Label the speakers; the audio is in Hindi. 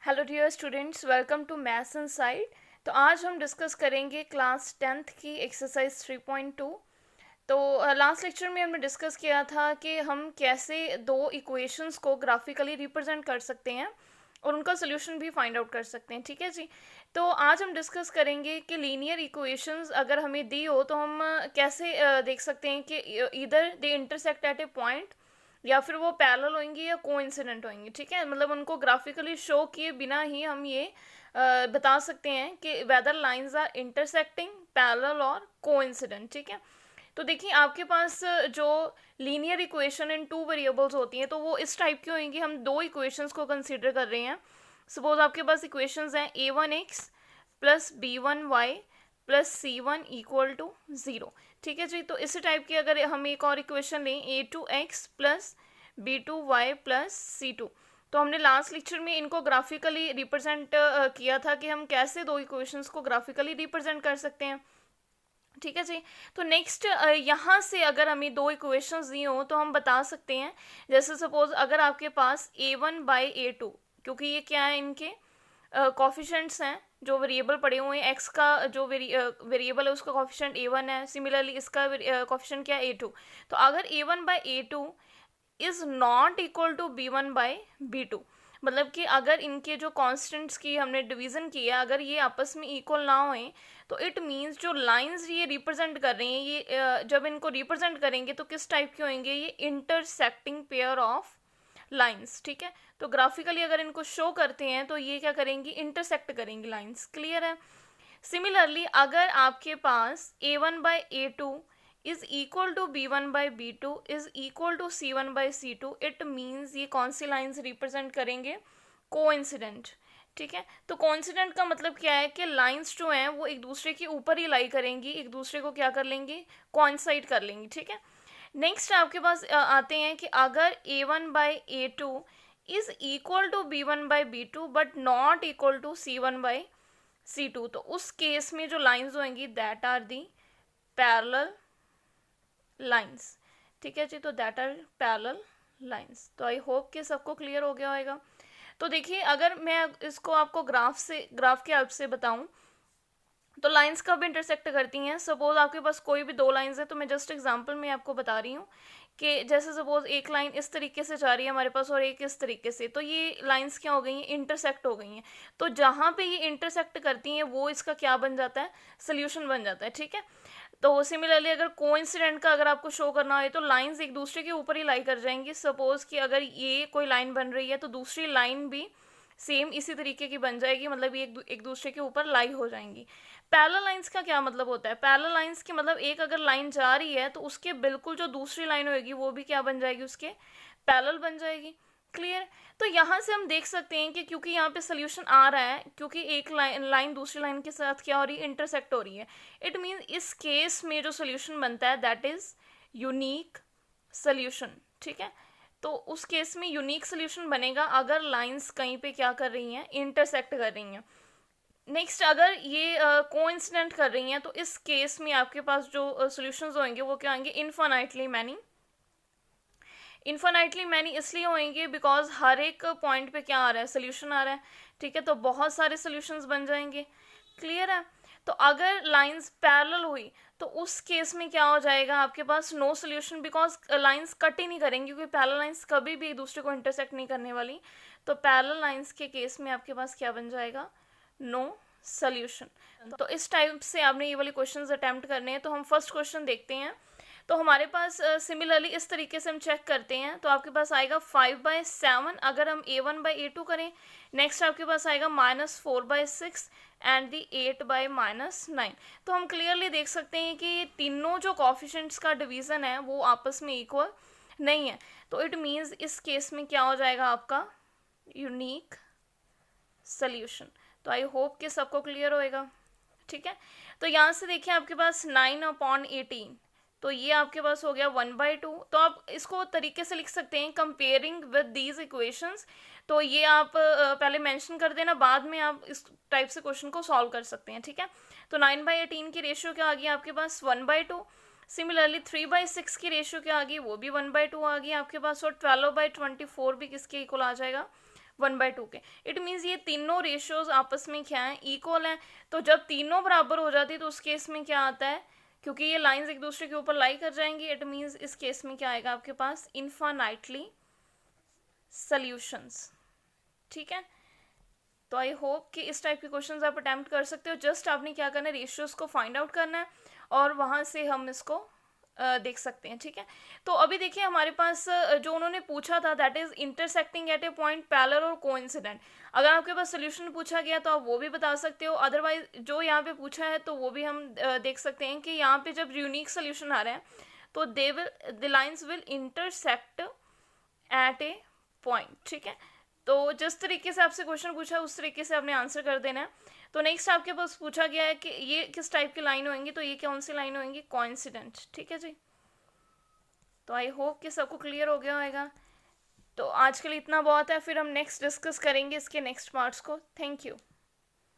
Speaker 1: Hello dear students, welcome to maths inside. तो आज हम डिस्कस करेंगे क्लास 10th की एक्सरसाइज 3.2। तो लास्ट लेक्चर में हमने डिस्कस किया था कि हम कैसे दो इक्वेशंस को ग्राफिकली रिप्रेजेंट कर सकते हैं और उनका सोल्यूशन भी फाइंड आउट कर सकते हैं। ठीक है जी। तो आज हम डिस्कस करेंगे कि लीनियर इक्वेशंस अगर हमें दी हो तो हम कैसे देख सकते हैं कि इधर they intersect at A point, या फिर वो पैरेलल होंगी या कोइंसिडेंट होंगी। ठीक है, मतलब उनको ग्राफिकली शो किए बिना ही हम ये बता सकते हैं कि whether lines are intersecting, parallel और कोइंसिडेंट। ठीक है, तो देखिए आपके पास जो linear equation in two variables होती हैं तो वो इस टाइप की होंगी। हम दो इक्वेशंस को कंसीडर कर रहे हैं। सपोज आपके पास इक्वेशंस हैं a1x plus b1y plus c1 equal to 0। ठीक है जी। तो इसी टाइप की अगर हम एक और इक्वेशन लें a2x plus b2y plus c2, तो हमने लास्ट लेक्चर में इनको ग्राफिकली रिप्रेजेंट किया था कि हम कैसे दो इक्वेशंस को ग्राफिकली रिप्रेजेंट कर सकते हैं। ठीक है जी। तो नेक्स्ट यहाँ से अगर हमें दो इक्वेशंस दी हो तो हम बता सकते हैं, जैसे सपोज अगर आपके पास a1/a2, क्योंकि ये क्या है, इनके कॉफिशेंट्स हैं जो वेरिएबल पड़े हुए हैं। x का जो वेरिएबल है उसका कॉफिशेंट a1 है, सिमिलरली इसका कॉफिशेंट क्या है, a2। तो अगर a1/a2 is not equal to b1/b2, मतलब कि अगर इनके जो कॉन्स्टेंट्स की हमने डिवीजन किया अगर ये आपस में इक्वल ना होए तो इट मीन्स जो लाइंस ये रिप्रेजेंट कर रही हैं ये जब इनको रिप्रेजेंट करेंगे तो किस टाइप के होंगे, ये इंटरसेक्टिंग पेयर ऑफ लाइंस। ठीक है, तो ग्राफिकली अगर इनको शो करते हैं तो ये क्या करेंगी, इंटरसेक्ट करेंगी लाइंस। क्लियर है। सिमिलरली अगर आपके पास a1/a2 is equal to b1/b2 is equal to c1/c2, it means ये कौन सी लाइंस रिप्रेजेंट करेंगे, कोइंसिडेंट। ठीक है, तो कोइंसिडेंट का मतलब क्या है कि लाइंस जो हैं वो एक दूसरे के ऊपर ही लाई करेंगी, एक दूसरे को क्या कर लेंगी, कोइंसाइड कर लेंगी। ठीक है। नेक्स्ट आपके पास आते हैं कि अगर a1/a2 is equal to b1/b2 but not equal to c1/c2, तो उस केस में जो लाइंस होंगी that are the parallel lines. ठीक है जी, तो दैट आर पैरेलल लाइंस। तो आई होप कि सबको क्लियर हो गया होगा। तो देखिए अगर मैं इसको आपको ग्राफ के हेल्प से बताऊं तो लाइंस कब इंटरसेक्ट करती हैं। सपोज आपके पास कोई भी दो लाइंस है, तो मैं जस्ट एग्जांपल में आपको बता रही हूँ कि जैसे सपोज एक लाइन इस तरीके से जा रही है हमारे पास और एक इस तरीके से, तो ये लाइंस क्या हो गई हैं, इंटरसेक्ट हो गई हैं। तो जहाँ पे ये इंटरसेक्ट करती हैं वो इसका क्या बन जाता है, सोल्यूशन बन जाता है। ठीक है, तो सिमिलरली अगर कोइंसिडेंट का अगर आपको शो करना है तो लाइंस एक दूसरे के ऊपर ही लाई कर जाएंगी। सपोज कि अगर ये कोई लाइन बन रही है तो दूसरी लाइन भी सेम इसी तरीके की बन जाएगी, मतलब ये एक दूसरे के ऊपर लाई हो जाएंगी। पैरेलल लाइंस का क्या मतलब होता है, पैरेलल लाइंस की मतलब एक अगर लाइन जा रही है तो उसके बिल्कुल जो दूसरी लाइन होगी वो भी क्या बन जाएगी, उसके पैरेलल बन जाएगी। क्लियर। तो यहाँ से हम देख सकते हैं कि क्योंकि यहाँ पे सोल्यूशन आ रहा है, क्योंकि एक लाइन दूसरी लाइन के साथ क्या हो रही है, इंटरसेक्ट हो रही है। इट मीन्स इस केस में जो सोल्यूशन बनता है दैट इज यूनिक सोल्यूशन। ठीक है, तो उस केस में यूनिक सोल्यूशन बनेगा अगर लाइंस कहीं पे क्या कर रही हैं, इंटरसेक्ट कर रही हैं। नेक्स्ट अगर ये कोइंसिडेंट कर रही हैं तो इस केस में आपके पास जो सोल्यूशंस होंगे वो क्या होंगे, इन्फानाइटली मैनी। इन्फानाइटली मैनी इसलिए होंगे बिकॉज हर एक पॉइंट पे क्या आ रहा है, सोल्यूशन आ रहा है। ठीक है, तो बहुत सारे सोल्यूशंस बन जाएंगे। क्लियर है। तो अगर लाइंस पैरेलल हुई तो उस केस में क्या हो जाएगा, आपके पास no solution, because lines cut ही नहीं करेंगी, क्योंकि पैरेलल लाइंस कभी भी एक दूसरे को इंटरसेक्ट नहीं करने वाली। तो पैरेलल लाइंस के केस में आपके पास क्या बन जाएगा, नो सोल्यूशन। तो इस टाइप से आपने ये वाले क्वेश्चंस अटेम्प्ट करने हैं। तो हम फर्स्ट क्वेश्चन देखते हैं। तो हमारे पास सिमिलरली इस तरीके से हम चेक करते हैं, तो आपके पास आएगा 5/7 अगर हम a1/a2 करें। नेक्स्ट आपके पास आएगा -4/6 एंड दी 8/-9। तो हम क्लियरली देख सकते हैं कि ये तीनों जो कॉफिशेंट्स का डिवीज़न है वो आपस में इक्वल नहीं है। तो इट मीन्स इस केस में क्या हो जाएगा आपका, यूनिक सोल्यूशन। तो आई होप कि सबको क्लियर होएगा। ठीक है, तो यहाँ से देखिए आपके पास 9/18, तो ये आपके पास हो गया 1/2। तो आप इसको तरीके से लिख सकते हैं कंपेयरिंग विद दीज इक्वेशंस। तो ये आप पहले मेंशन कर देना, बाद में आप इस टाइप से क्वेश्चन को सॉल्व कर सकते हैं। ठीक है, तो 9/18 की रेशियो क्या आ गई आपके पास, 1/2। सिमिलरली 3/6 की रेशियो क्या आ गई, वो भी 1/2 आ गई आपके पास। और 12/24 भी किसके इक्वल आ जाएगा, 1/2 के। इट मीन्स ये तीनों रेशियोज आपस में क्या है, इक्वल हैं। तो जब तीनों बराबर हो जाती है तो उस केस में क्या आता है, क्योंकि ये लाइंस एक दूसरे के ऊपर लाई कर जाएंगी, इट मीन्स इस केस में क्या आएगा आपके पास, इन्फानाइटली सॉल्यूशंस। ठीक है, तो आई होप कि इस टाइप के क्वेश्चंस आप अटैम्प्ट कर सकते हो। जस्ट आपने क्या करना है, रेशियोज को फाइंड आउट करना है और वहाँ से हम इसको देख सकते हैं। ठीक है, तो अभी देखिए हमारे पास जो उन्होंने पूछा था, that is intersecting at A point parallel और कोइंसिडेंट। अगर आपके पास सोल्यूशन पूछा गया तो आप वो भी बता सकते हो, अदरवाइज जो यहाँ पे पूछा है तो वो भी हम देख सकते हैं कि यहाँ पे जब यूनिक सोल्यूशन आ रहे हैं तो the lines will intersect at A point. ठीक है, तो जिस तरीके से आपसे क्वेश्चन पूछा है उस तरीके से आपने आंसर कर देना है। तो नेक्स्ट आपके पास पूछा गया है कि ये किस टाइप की लाइन होंगी, तो ये कौन सी लाइन होंगी, कोइंसिडेंट। ठीक है जी, तो आई होप कि सबको क्लियर हो गया होगा। तो आज के लिए इतना बहुत है, फिर हम नेक्स्ट डिस्कस करेंगे इसके नेक्स्ट पार्ट्स को। Thank you.